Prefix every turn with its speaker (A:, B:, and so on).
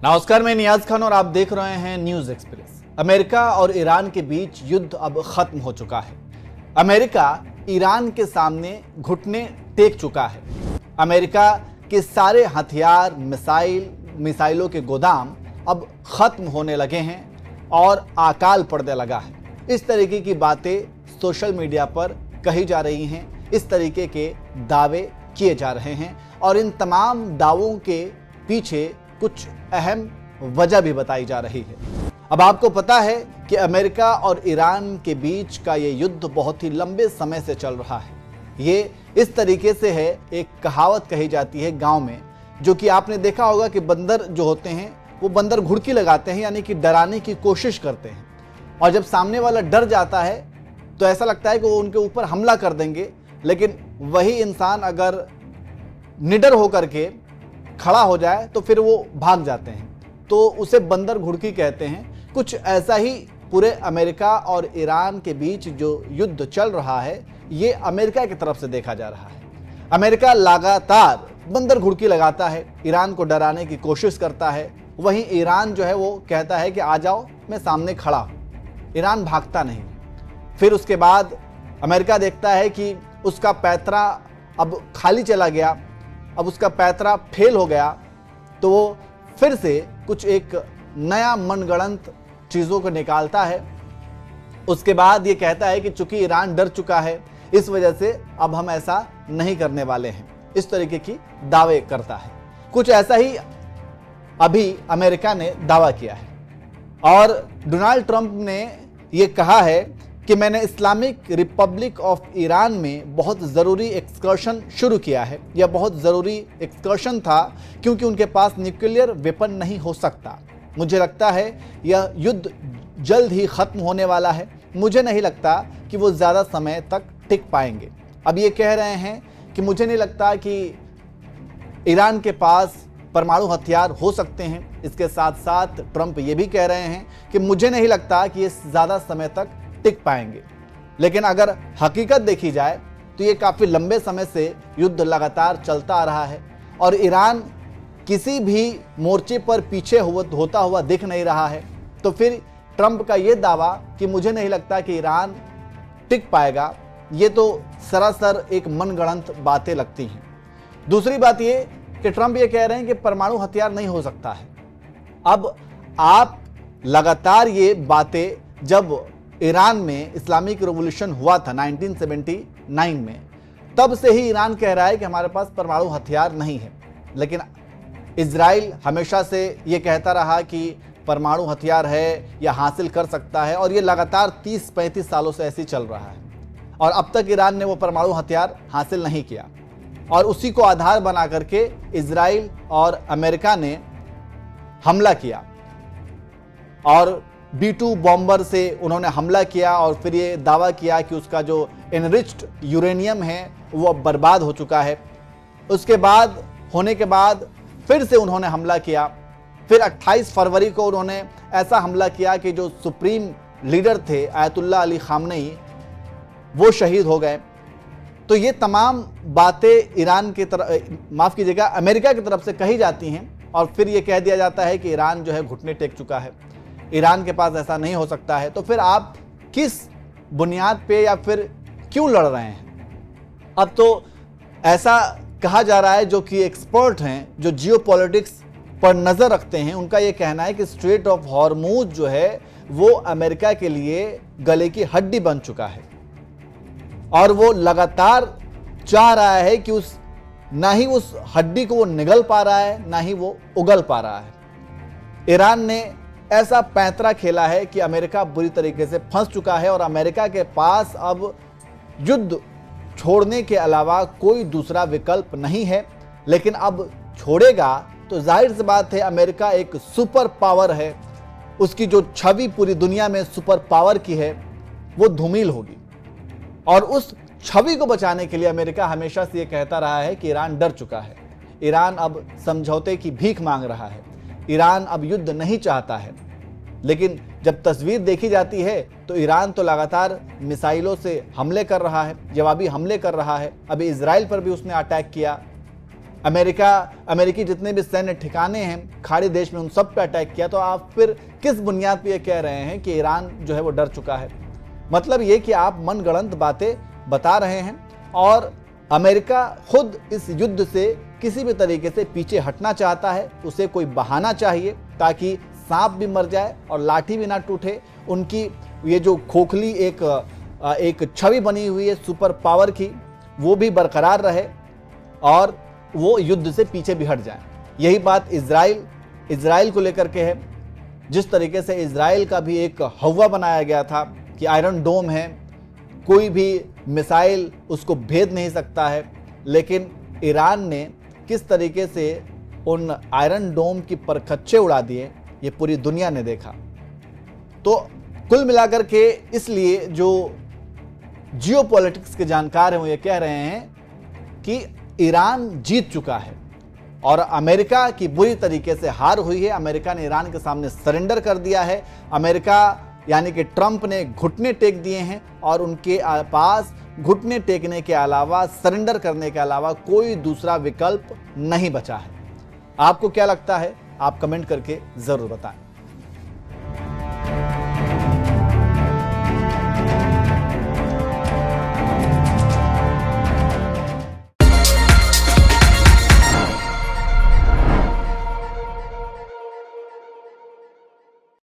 A: नमस्कार, मैं नियाज खान और आप देख रहे हैं न्यूज एक्सप्रेस। अमेरिका और ईरान के बीच युद्ध अब खत्म हो चुका है। अमेरिका ईरान के सामने घुटने टेक चुका है। अमेरिका के सारे हथियार, मिसाइलों के गोदाम अब खत्म होने लगे हैं और अकाल पड़ने लगा है। इस तरीके की बातें सोशल मीडिया पर कही जा रही हैं, इस तरीके के दावे किए जा रहे हैं और इन तमाम दावों के पीछे कुछ अहम वजह भी बताई जा रही है। अब आपको पता है कि अमेरिका और ईरान के बीच का ये युद्ध बहुत ही लंबे समय से चल रहा है। ये इस तरीके से है, एक कहावत कही जाती है गांव में, जो कि आपने देखा होगा कि बंदर जो होते हैं वो बंदर घुड़की लगाते हैं, यानी कि डराने की कोशिश करते हैं, और जब सामने वाला डर जाता है तो ऐसा लगता है कि वो उनके ऊपर हमला कर देंगे। लेकिन वही इंसान अगर निडर होकर के खड़ा हो जाए तो फिर वो भाग जाते हैं, तो उसे बंदर घुड़की कहते हैं। कुछ ऐसा ही पूरे अमेरिका और ईरान के बीच जो युद्ध चल रहा है, ये अमेरिका की तरफ से देखा जा रहा है। अमेरिका लगातार बंदर घुड़की लगाता है, ईरान को डराने की कोशिश करता है। वहीं ईरान जो है वो कहता है कि आ जाओ, मैं सामने खड़ा हूँ। ईरान भागता नहीं। फिर उसके बाद अमेरिका देखता है कि उसका पैतरा अब खाली चला गया, अब उसका पैतरा फेल हो गया, तो वो फिर से कुछ एक नया मनगढ़ंत चीज़ों को निकालता है। उसके बाद ये कहता है कि चूंकि ईरान डर चुका है, इस वजह से अब हम ऐसा नहीं करने वाले हैं। इस तरीके की दावे करता है। कुछ ऐसा ही अभी अमेरिका ने दावा किया है और डोनाल्ड ट्रंप ने ये कहा है कि मैंने इस्लामिक रिपब्लिक ऑफ ईरान में बहुत ज़रूरी एक्सकर्शन शुरू किया है। यह बहुत ज़रूरी एक्सकर्शन था क्योंकि उनके पास न्यूक्लियर वेपन नहीं हो सकता। मुझे लगता है यह युद्ध जल्द ही ख़त्म होने वाला है। मुझे नहीं लगता कि वो ज़्यादा समय तक टिक पाएंगे। अब ये कह रहे हैं कि मुझे नहीं लगता कि ईरान के पास परमाणु हथियार हो सकते हैं। इसके साथ साथ ट्रंप ये भी कह रहे हैं कि मुझे नहीं लगता कि ये ज़्यादा समय तक टिक पाएंगे। लेकिन अगर हकीकत देखी जाए तो ये काफ़ी लंबे समय से युद्ध लगातार चलता आ रहा है और ईरान किसी भी मोर्चे पर पीछे होता हुआ दिख नहीं रहा है। तो फिर ट्रंप का ये दावा कि मुझे नहीं लगता कि ईरान टिक पाएगा, ये तो सरासर एक मनगढ़ंत बातें लगती हैं। दूसरी बात ये कि ट्रंप ये कह रहे हैं कि परमाणु हथियार नहीं हो सकता है। अब आप लगातार ये बातें, जब ईरान में इस्लामिक रिवॉल्यूशन हुआ था 1979 में, तब से ही ईरान कह रहा है कि हमारे पास परमाणु हथियार नहीं है। लेकिन इजराइल हमेशा से ये कहता रहा कि परमाणु हथियार है या हासिल कर सकता है, और ये लगातार 30-35 सालों से ऐसे ही चल रहा है। और अब तक ईरान ने वो परमाणु हथियार हासिल नहीं किया, और उसी को आधार बना करके इजराइल और अमेरिका ने हमला किया और B-2 बॉम्बर से उन्होंने हमला किया और फिर ये दावा किया कि उसका जो एनरिच्ड यूरेनियम है वो अब बर्बाद हो चुका है। उसके बाद होने के बाद फिर से उन्होंने हमला किया। फिर 28 फरवरी को उन्होंने ऐसा हमला किया कि जो सुप्रीम लीडर थे आयतुल्लाह अली खामनेई, वो शहीद हो गए। तो ये तमाम बातें ईरान की तरफ, अमेरिका की तरफ से कही जाती हैं और फिर ये कह दिया जाता है कि ईरान जो है घुटने टेक चुका है, ईरान के पास ऐसा नहीं हो सकता है। तो फिर आप किस बुनियाद पे या फिर क्यों लड़ रहे हैं? अब तो ऐसा कहा जा रहा है, जो कि एक्सपर्ट हैं, जो जियोपॉलिटिक्स पर नज़र रखते हैं, उनका ये कहना है कि स्ट्रेट ऑफ हॉर्मूज जो है वो अमेरिका के लिए गले की हड्डी बन चुका है और वो लगातार चाह रहा है कि ना ही उस हड्डी को वो निगल पा रहा है, ना ही वो उगल पा रहा है। ईरान ने ऐसा पैंतरा खेला है कि अमेरिका बुरी तरीके से फंस चुका है और अमेरिका के पास अब युद्ध छोड़ने के अलावा कोई दूसरा विकल्प नहीं है। लेकिन अब छोड़ेगा तो जाहिर सी बात है, अमेरिका एक सुपर पावर है, उसकी जो छवि पूरी दुनिया में सुपर पावर की है वो धूमिल होगी। और उस छवि को बचाने के लिए अमेरिका हमेशा से ये कहता रहा है कि ईरान डर चुका है, ईरान अब समझौते की भीख मांग रहा है, ईरान अब युद्ध नहीं चाहता है। लेकिन जब तस्वीर देखी जाती है तो ईरान तो लगातार मिसाइलों से हमले कर रहा है, जवाबी हमले कर रहा है। अभी इजराइल पर भी उसने अटैक किया। अमेरिकी जितने भी सैन्य ठिकाने हैं खाड़ी देश में, उन सब पे अटैक किया। तो आप फिर किस बुनियाद पे ये कह रहे हैं कि ईरान जो है वो डर चुका है? मतलब ये कि आप मनगढ़ंत बातें बता रहे हैं और अमेरिका खुद इस युद्ध से किसी भी तरीके से पीछे हटना चाहता है। उसे कोई बहाना चाहिए ताकि सांप भी मर जाए और लाठी भी ना टूटे। उनकी ये जो खोखली एक छवि बनी हुई है सुपर पावर की, वो भी बरकरार रहे और वो युद्ध से पीछे भी हट जाए। यही बात इजराइल को लेकर के है। जिस तरीके से इजराइल का भी एक हवा बनाया गया था कि आयरन डोम है, कोई भी मिसाइल उसको भेद नहीं सकता है, लेकिन ईरान ने किस तरीके से उन आयरन डोम की परखच्चे उड़ा दिए, ये पूरी दुनिया ने देखा। तो कुल मिलाकर के इसलिए जो जियोपॉलिटिक्स के जानकार हैं वो ये कह रहे हैं कि ईरान जीत चुका है और अमेरिका की बुरी तरीके से हार हुई है। अमेरिका ने ईरान के सामने सरेंडर कर दिया है। अमेरिका यानी कि ट्रंप ने घुटने टेक दिए हैं और उनके पास घुटने टेकने के अलावा, सरेंडर करने के अलावा कोई दूसरा विकल्प नहीं बचा है। आपको क्या लगता है? आप कमेंट करके जरूर बताएं।